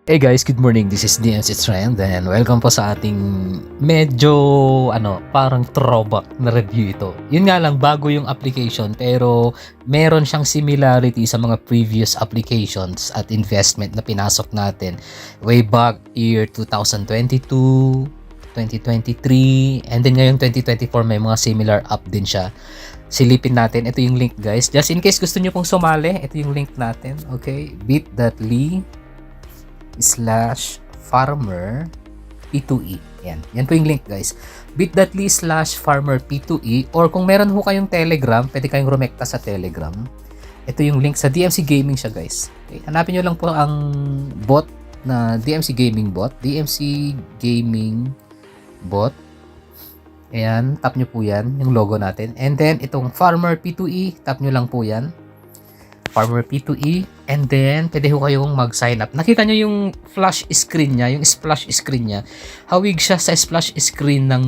Hey guys, good morning. This is DMC Trend and welcome po sa ating medyo parang throwback na review ito. Yun nga lang, bago yung application pero meron siyang similarity sa mga previous applications at investment na pinasok natin way back year 2022, 2023, and then ngayon 2024 may mga similar app din siya. Silipin natin. Ito yung link guys. Just in case gusto nyo pong sumali, ito yung link natin. Okay, bit.ly/farmer P2E. Yan po yung link guys. bit.ly/farmer P2E, or kung meron ho kayong Telegram, pwede kayong rumekta sa Telegram. Ito yung link sa DMC Gaming siya guys. Okay, hanapin nyo lang po ang bot na DMC Gaming bot. DMC Gaming bot. Ayan, tap nyo po yan, yung logo natin. And then, itong Farmer P2E, tap nyo lang po yan. Farmer P2E, and then pwede ho kayong mag-sign up. Nakita nyo yung flash screen niya, yung splash screen niya. Hawig siya sa splash screen ng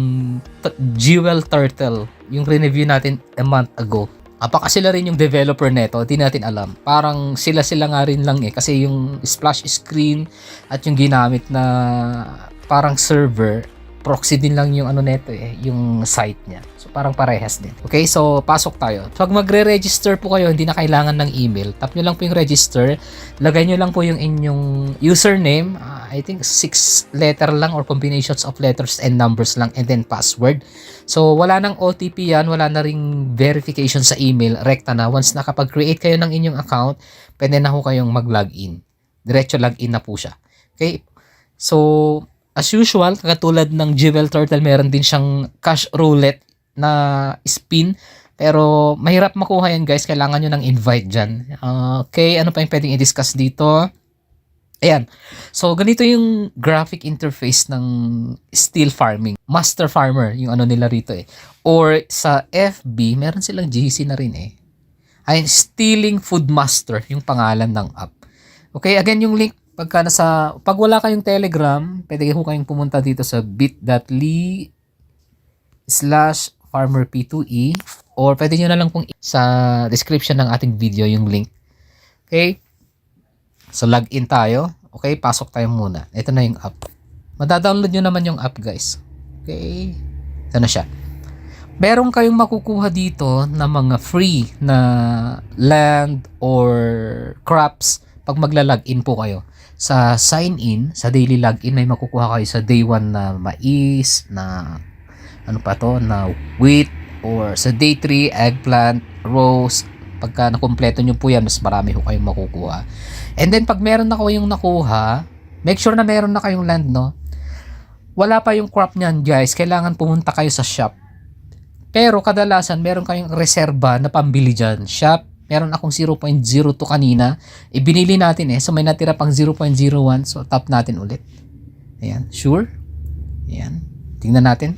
Jewel Turtle, yung re-review natin a month ago. Apaka sila rin yung developer neto, di natin alam. Parang sila nga rin lang kasi yung splash screen at yung ginamit na parang server, proxy din lang yung neto yung site niya. So parang parehas din. Okay, so pasok tayo. Pag magre-register po kayo, hindi na kailangan ng email. Tap nyo lang po yung register. Lagay nyo lang po yung inyong username. I think 6 letter lang or combinations of letters and numbers lang, and then password. So wala nang OTP yan, wala na ring verification sa email. Rekta na. Once nakapag-create kayo ng inyong account, pwede na ho kayong mag-login. Diretso login na po siya. Okay? So as usual, katulad ng Jewel Turtle, meron din siyang cash roulette na spin. Pero mahirap makuha yan guys. Kailangan nyo ng invite dyan. Okay, ano pa yung pwedeng i-discuss dito? Ayan. So, ganito yung graphic interface ng Steel Farming. Master Farmer, yung nila rito Or sa FB, meron silang GC na rin Ay, Stealing Food Master, yung pangalan ng app. Okay, again, yung link, pag wala kayong Telegram, pwede ko kayong pumunta dito sa bit.ly/farmer P2E, or pwede nyo na lang pong sa description ng ating video yung link. Okay? So login tayo. Okay, pasok tayo muna. Ito na yung app. Madadownload nyo naman yung app guys. Okay? Ito na siya. Meron kayong makukuha dito na mga free na land or crops pag magla-login po kayo. Sa sign in, sa daily login, may makukuha kayo sa day 1 na mais, na na wheat, or sa day 3, eggplant, rose. Pagka nakumpleto nyo po yan, mas marami ho kayong makukuha. And then pag meron na kayong nakuha, make sure na meron na kayong land, no? Wala pa yung crop nyan guys, kailangan pumunta kayo sa shop. Pero kadalasan meron kayong reserba na pambili dyan. Shop, meron akong 0.02 kanina. Ibinili natin So may natira pang 0.01. So tap natin ulit. Ayan. Sure. Ayan. Tingnan natin.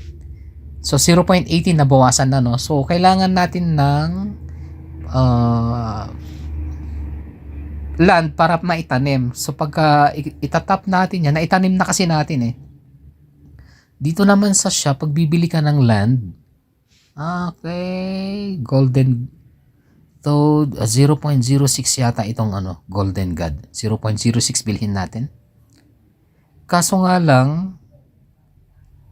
So 0.18 nabawasan na, no? So kailangan natin ng land para maitanim. So pagka itatap natin yan, naitanim na kasi natin Dito naman sa shop, pag bibili ka ng land, okay, golden Toad, 0.06 yata itong Golden God. 0.06 bilhin natin. Kaso nga lang,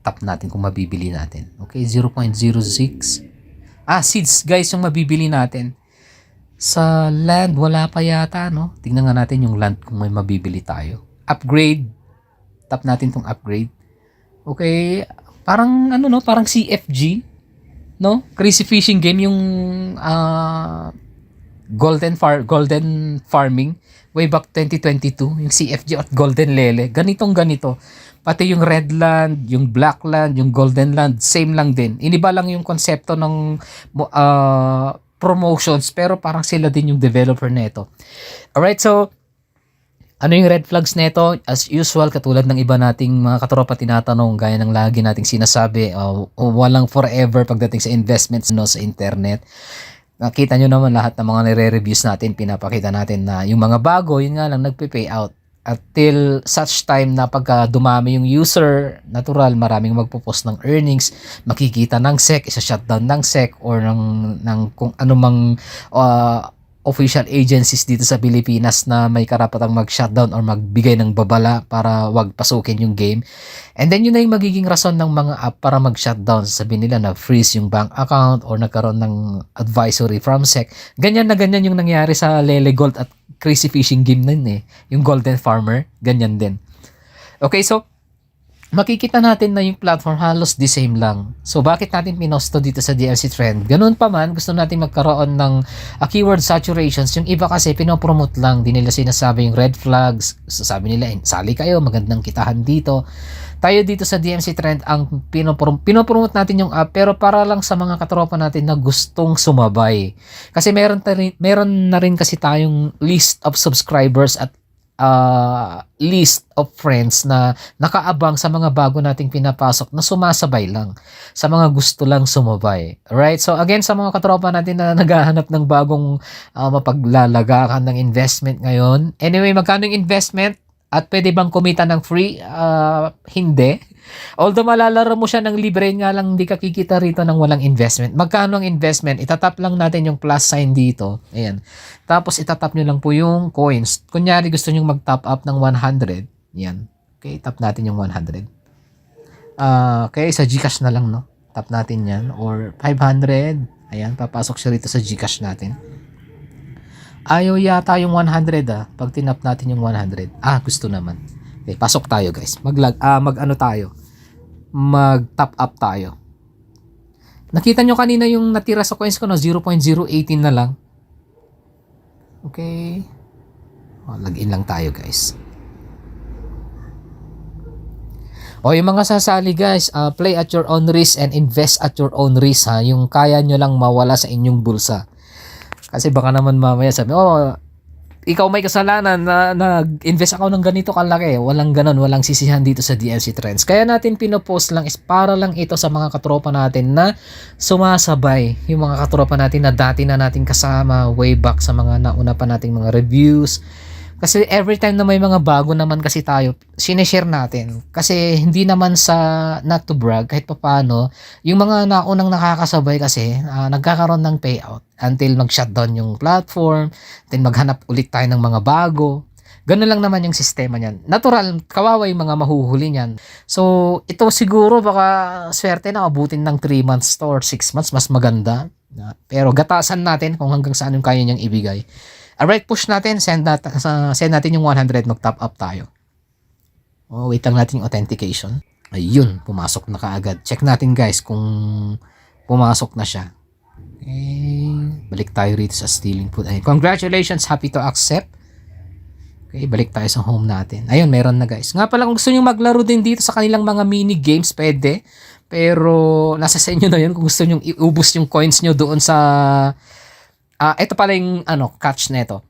tap natin kung mabibili natin. Okay, 0.06. Seeds guys yung mabibili natin. Sa land, wala pa yata, no? Tingnan nga natin yung land kung may mabibili tayo. Upgrade. Tap natin tong upgrade. Okay, parang parang CFG. No? Crazy Fishing Game, yung golden farming way back 2022, yung CFG at Golden Lele. Ganito. Pati yung red land, yung black land, yung golden land, same lang din. Iniba lang yung konsepto ng promotions, pero parang sila din yung developer nito. Alright, so ano yung red flags nito? As usual, katulad ng iba nating mga katropa tinatanong, gaya ng lagi nating sinasabi, walang forever pagdating sa investments sa internet. Nakita nyo naman lahat ng mga nire-reviews natin, pinapakita natin na yung mga bago, yun nga lang nagpe-pay out. Until such time na pagka dumami yung user, natural, maraming magpo-post ng earnings, makikita ng SEC, isa-shutdown ng SEC, or ng kung anumang official agencies dito sa Pilipinas na may karapatang mag-shutdown or magbigay ng babala para wag pasukin yung game. And then yun na yung magiging rason ng mga app para mag-shutdown. Sabihin nila na freeze yung bank account or nagkaroon ng advisory from SEC. Ganyan na ganyan yung nangyari sa Lele Gold at Crazy Fishing game nun eh. Yung Golden Farmer, ganyan din. Okay, so makikita natin na yung platform halos the same lang. So, bakit natin pinosto dito sa DLC Trend? Ganun pa man, gusto natin magkaroon ng keyword saturations. Yung iba kasi pinopromote lang. Di nila sinasabi yung red flags. Sabi nila, sali kayo, magandang kitahan dito. Tayo dito sa DMC Trend, ang pinopromote natin yung app, pero para lang sa mga katropa natin na gustong sumabay. Kasi meron na rin kasi tayong list of subscribers at list of friends na nakaabang sa mga bago nating pinapasok na sumasabay lang sa mga gusto lang sumabay. Right? So again, sa mga katropa natin na naghahanap ng bagong mapaglalagakan ng investment ngayon. Anyway, magkano yung investment? At pwede bang kumita ng free? Hindi. Although malalaro mo siya ng libre, nga lang hindi ka kikita rito ng walang investment. Magkano ang investment? Itatap lang natin yung plus sign dito. Ayan. Tapos itatap nyo lang po yung coins. Kunyari gusto nyo mag-top up ng 100. Yan. Okay, tap natin yung 100. Okay, sa GCash na lang, no? Tap natin yan. Or 500. Ayan, papasok siya rito sa GCash natin. Ayaw yata yung 100 pag tinap natin yung 100. Gusto naman. Okay, pasok tayo guys. Mag-ano tayo. Mag-top up tayo. Nakita nyo kanina yung natira sa coins ko, no? 0.018 na lang. Okay. Log-in lang tayo guys. Yung mga sasali guys, play at your own risk and invest at your own risk ha. Yung kaya nyo lang mawala sa inyong bulsa. Kasi baka naman mamaya sabi, ikaw may kasalanan na nag-invest ako ng ganito kalaki. Walang ganon, walang sisihan dito sa DMC Trends. Kaya natin pinopost lang is para lang ito sa mga katropa natin na sumasabay. Yung mga katropa natin na dati na natin kasama way back sa mga nauna pa nating mga reviews. Kasi every time na may mga bago naman kasi tayo, sineshare natin. Kasi hindi naman sa not to brag, kahit pa paano, yung mga naunang nakakasabay kasi, nagkakaroon ng payout until mag-shutdown yung platform, then maghanap ulit tayo ng mga bago. Ganun lang naman yung sistema niyan. Natural, kawawa yung mga mahuhuli niyan. So, ito siguro baka swerte na abutin ng 3 months to or 6 months, mas maganda. Pero gatasan natin kung hanggang saan yung kaya niyang ibigay. Alright, push natin, send natin yung 100, mag-top up tayo. Wait lang natin yung authentication. Ayun, pumasok na kaagad. Check natin guys kung pumasok na siya. Okay, balik tayo rito sa stealing food. Ayun, congratulations, happy to accept. Okay, balik tayo sa home natin. Ayun, meron na guys. Nga pala, kung gusto nyo maglaro din dito sa kanilang mga mini games, pwede. Pero nasa sa inyo na yun kung gusto nyo iubos yung coins nyo doon sa... ito pala yung catch nito.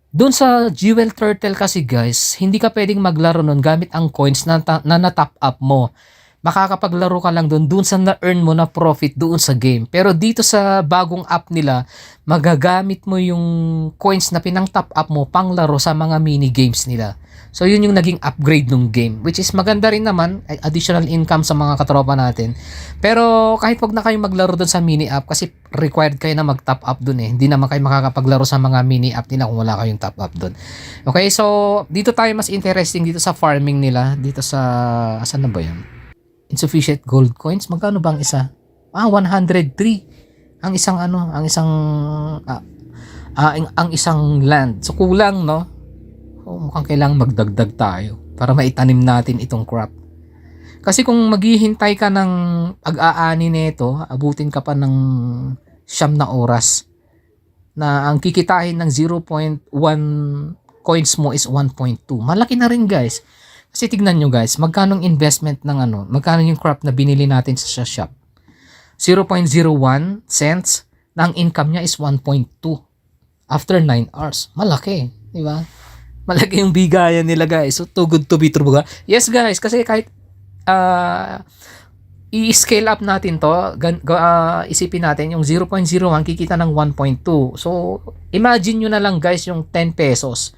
Doon sa Jewel Turtle kasi guys, hindi ka pwedeng maglaro nun gamit ang coins na na-top up mo. Makakapaglaro ka lang doon sa na-earn mo na profit doon sa game. Pero dito sa bagong app nila, magagamit mo yung coins na pinang-top up mo panglaro sa mga mini games nila. So yun yung naging upgrade ng game, which is maganda rin naman, additional income sa mga katropa natin. Pero kahit wag na kayo maglaro doon sa mini app kasi required kayo na mag-top up doon eh. Hindi naman kayo makakapaglaro sa mga mini app nila kung wala kayong top up doon. Okay, so dito tayo mas interesting dito sa farming nila, dito sa asan na ba 'yan? Insufficient gold coins. Magkano ba ang isa? 103. Ang isang ang isang land. So kulang, no? Mukhang kailangang magdagdag tayo para maitanim natin itong crop. Kasi kung maghihintay ka ng pag-aani nito, abutin ka pa ng 9 na oras na ang kikitahin ng 0.1 coins mo is 1.2. Malaki na rin guys. Kasi tignan nyo guys, magkano investment ng magkano yung crop na binili natin sa shop? 0.01 cents na ang income niya is 1.2 after 9 hours. Malaki, di ba? Malaki yung bigayan nila guys. So too good to be true. Yes guys, kasi kahit i-scale up natin to, isipin natin yung 0.01 kikita ng 1.2. So imagine nyo na lang guys yung 10 pesos.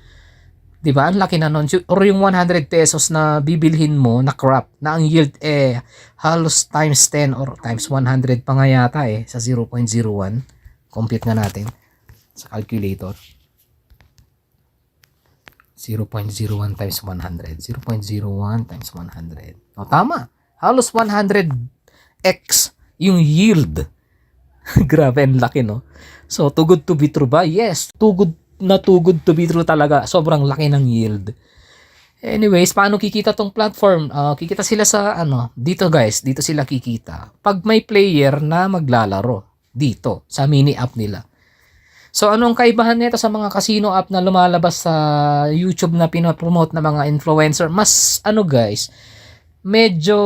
'Di ba? Ang laki na nun. Or yung 100 pesos na bibilhin mo na crop na ang yield halos times 10 or times 100 pa nga yata sa 0.01. Compute nga natin. sa calculator. 0.01 times 100. 0.01 times 100. O, tama. Halos 100x yung yield. Grabe, ang laki, no? So, too good to be true ba? Yes. Too good to be true talaga. Sobrang laki ng yield. Anyways, paano kikita tong platform? Kikita sila sa, dito guys. Dito sila kikita. Pag may player na maglalaro. Dito, sa mini app nila. So, anong kaibahan nito sa mga casino app na lumalabas sa YouTube na pinopromote na mga influencer? Mas, guys, medyo,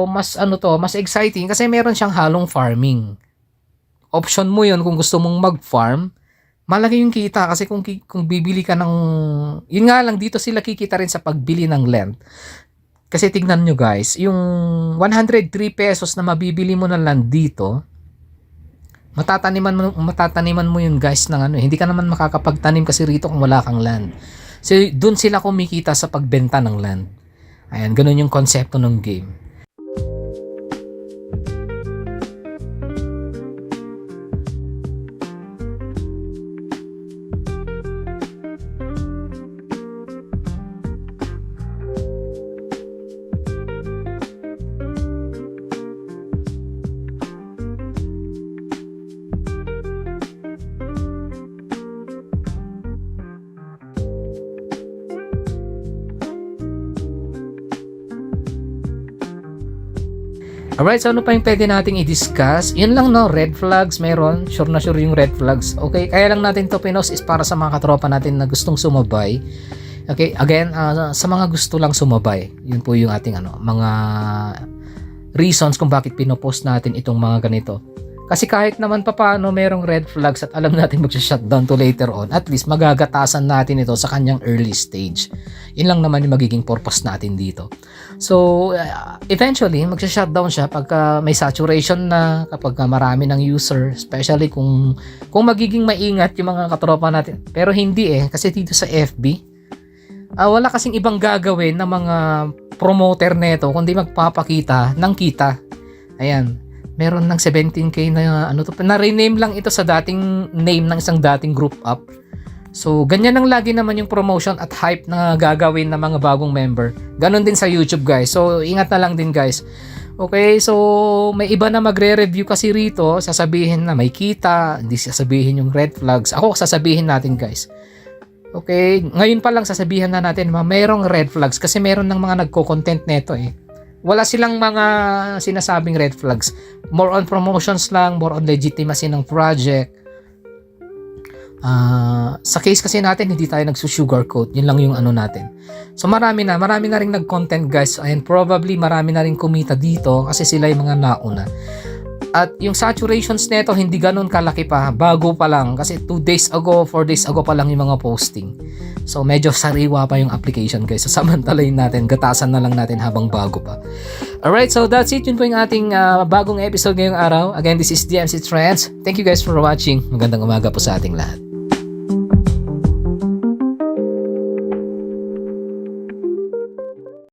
mas exciting kasi meron siyang halong farming. Option mo yun kung gusto mong mag-farm, malaki yung kita kasi kung bibili ka ng, yun nga lang, dito sila kikita rin sa pagbili ng land. Kasi tignan nyo guys, yung 103 pesos na mabibili mo ng land dito, matataniman mo yun guys ng hindi ka naman makakapagtanim kasi rito kung wala kang land. So doon sila kumikita sa pagbenta ng land. Ayan, ganun yung konsepto ng game. Alright, so ano pa yung pwede nating i-discuss? Yun lang, no, red flags meron. Sure na sure yung red flags. Okay, kaya lang natin to pinost is para sa mga katropa natin na gustong sumabay. Okay, again, sa mga gusto lang sumabay. Yun po yung ating mga reasons kung bakit pinopost natin itong mga ganito. Kasi kahit naman papaano merong red flags at alam natin mag-shutdown to later on, at least magagatasan natin ito sa kanyang early stage. Yun lang naman yung magiging purpose natin dito. So, eventually, mag-shutdown siya pagka may saturation na, kapag marami ng user, especially kung magiging maingat yung mga katropa natin. Pero hindi kasi dito sa FB, wala kasing ibang gagawin ng mga promoter neto kundi magpapakita ng kita. Ayan. Meron ng 17k na na-rename lang ito sa dating name ng isang dating group up. So, ganyan lang lagi naman yung promotion at hype na gagawin ng mga bagong member. Ganon din sa YouTube, guys. So, ingat na lang din, guys. Okay, so may iba na magre-review kasi rito, sasabihin na may kita, hindi sasabihin yung red flags. Ako, sasabihin natin, guys. Okay, ngayon pa lang sasabihin na natin, mayroong red flags kasi meron ng mga nagko-content neto Wala silang mga sinasabing red flags. More on promotions lang, more on legitimacy ng project. Sa case kasi natin, hindi tayo nagsusugarcoat. Yun lang yung natin. So marami na rin nag-content guys. And probably marami na rin kumita dito kasi sila yung mga nauna. At yung saturations neto hindi ganun kalaki pa. Bago pa lang. Kasi 2 days ago, 4 days ago pa lang yung mga posting. So medyo sariwa pa yung application guys. So samantalayin natin. Gatasan na lang natin habang bago pa. Alright, so that's it. Yun po yung ating bagong episode ngayong araw. Again, this is DMC Trends. Thank you guys for watching. Magandang umaga po sa ating lahat.